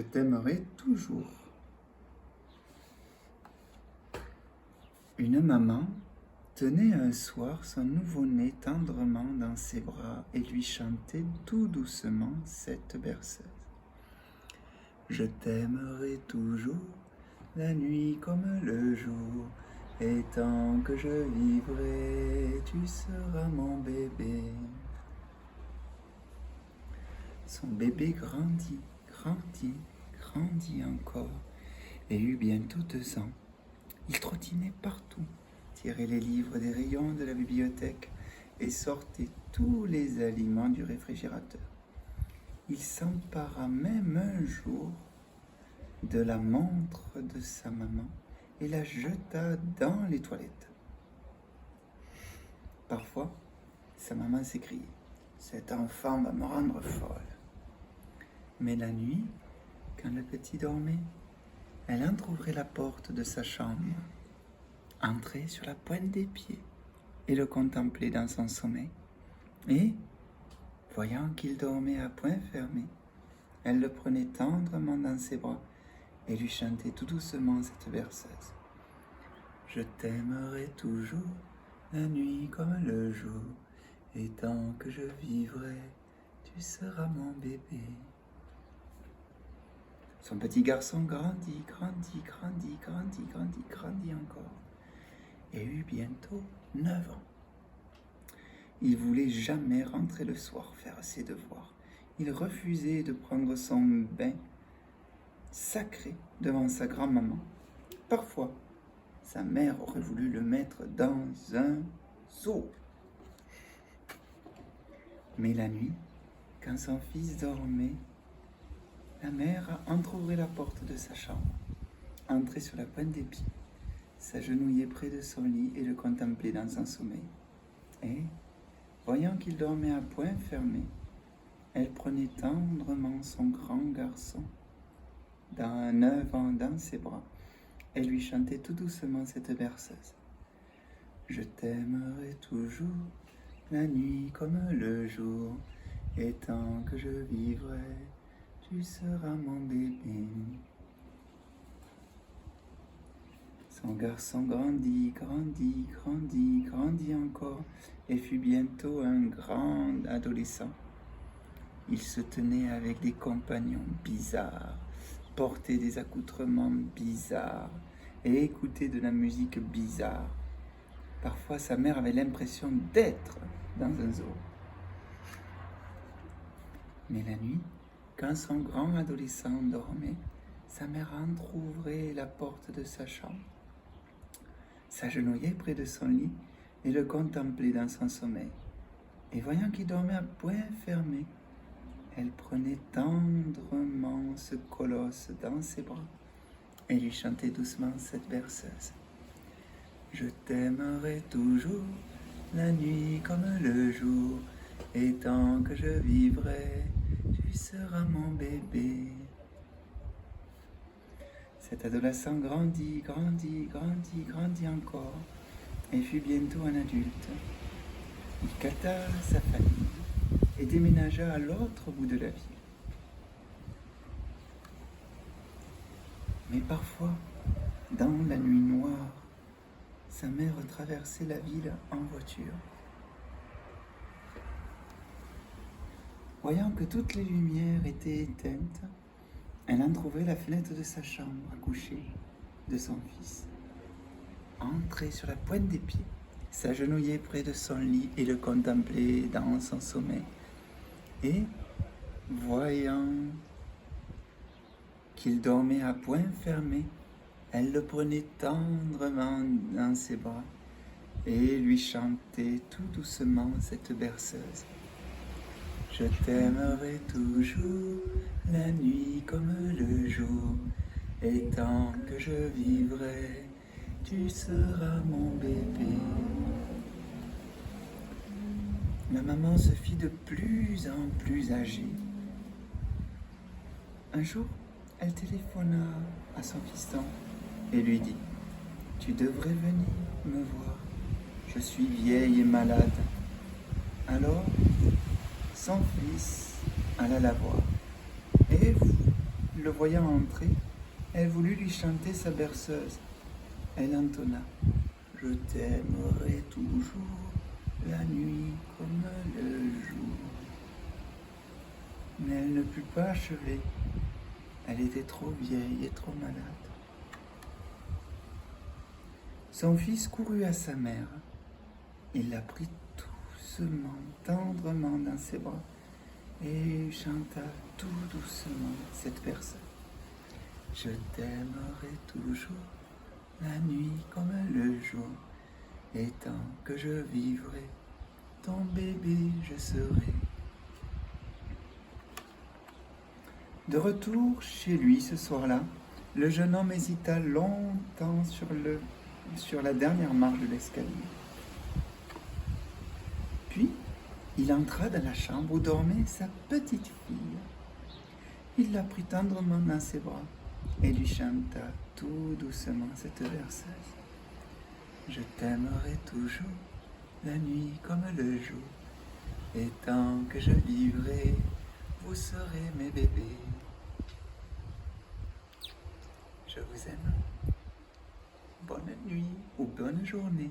Je t'aimerai toujours. Une maman tenait un soir son nouveau-né tendrement dans ses bras et lui chantait tout doucement cette berceuse. Je t'aimerai toujours, la nuit comme le jour, et tant que je vivrai, tu seras mon bébé. Son bébé grandit, grandit, grandit encore, et eut bientôt 2 ans. Il trottinait partout, tirait les livres des rayons de la bibliothèque et sortait tous les aliments du réfrigérateur. Il s'empara même un jour de la montre de sa maman et la jeta dans les toilettes. Parfois, sa maman s'écriait « Cet enfant va me rendre folle ». Mais la nuit, quand le petit dormait, elle entrouvrait la porte de sa chambre, entrait sur la pointe des pieds et le contemplait dans son sommeil. Et, voyant qu'il dormait à poing fermé, elle le prenait tendrement dans ses bras et lui chantait tout doucement cette berceuse. Je t'aimerai toujours, la nuit comme le jour, et tant que je vivrai, tu seras mon bébé. Son petit garçon grandit, grandit, grandit, grandit, grandit, grandit encore, et eut bientôt 9 ans. Il voulait jamais rentrer le soir faire ses devoirs. Il refusait de prendre son bain sacré devant sa grand-maman. Parfois, sa mère aurait voulu le mettre dans un seau. Mais la nuit, quand son fils dormait, la mère entrouvrait la porte de sa chambre, entrait sur la pointe des pieds, s'agenouillait près de son lit et le contemplait dans son sommeil. Et, voyant qu'il dormait à poing fermé, elle prenait tendrement son grand garçon, dans 9 ans, dans ses bras, et lui chantait tout doucement cette berceuse. Je t'aimerai toujours, la nuit comme le jour, et tant que je vivrai, tu seras mon bébé. Son garçon grandit, grandit, grandit, grandit encore, et fut bientôt un grand adolescent. Il se tenait avec des compagnons bizarres, portait des accoutrements bizarres et écoutait de la musique bizarre. Parfois, sa mère avait l'impression d'être dans un zoo. Mais la nuit, quand son grand adolescent dormait, sa mère entrouvrait la porte de sa chambre, s'agenouillait près de son lit et le contemplait dans son sommeil. Et voyant qu'il dormait à poing fermé, elle prenait tendrement ce colosse dans ses bras et lui chantait doucement cette berceuse. Je t'aimerai toujours, la nuit comme le jour, et tant que je vivrai, tu seras mon bébé. Cet adolescent grandit, grandit, grandit, grandit encore, et fut bientôt un adulte. Il quitta sa famille et déménagea à l'autre bout de la ville. Mais parfois, dans la nuit noire, sa mère traversait la ville en voiture. Voyant que toutes les lumières étaient éteintes, elle entrouvrait la fenêtre de sa chambre à coucher de son fils, entrait sur la pointe des pieds, s'agenouillait près de son lit et le contemplait dans son sommeil. Et, voyant qu'il dormait à poing fermé, elle le prenait tendrement dans ses bras et lui chantait tout doucement cette berceuse. Je t'aimerai toujours, la nuit comme le jour, et tant que je vivrai, tu seras mon bébé. La maman se fit de plus en plus âgée. Un jour, elle téléphona à son fiston et lui dit « Tu devrais venir me voir, je suis vieille et malade. » Alors, son fils alla la voir et le voyant entrer, elle voulut lui chanter sa berceuse. Elle entonna « Je t'aimerai toujours, la nuit comme le jour ». Mais elle ne put pas achever. Elle était trop vieille et trop malade. Son fils courut à sa mère. Il la prit doucement, tendrement dans ses bras et chanta tout doucement cette berceuse. Je t'aimerai toujours, la nuit comme le jour, et tant que je vivrai, ton bébé je serai. De retour chez lui ce soir-là, le jeune homme hésita longtemps sur la dernière marche de l'escalier. Puis, il entra dans la chambre où dormait sa petite fille. Il la prit tendrement dans ses bras et lui chanta tout doucement cette berceuse. Je t'aimerai toujours, la nuit comme le jour, et tant que je vivrai, vous serez mes bébés. Je vous aime. Bonne nuit ou bonne journée.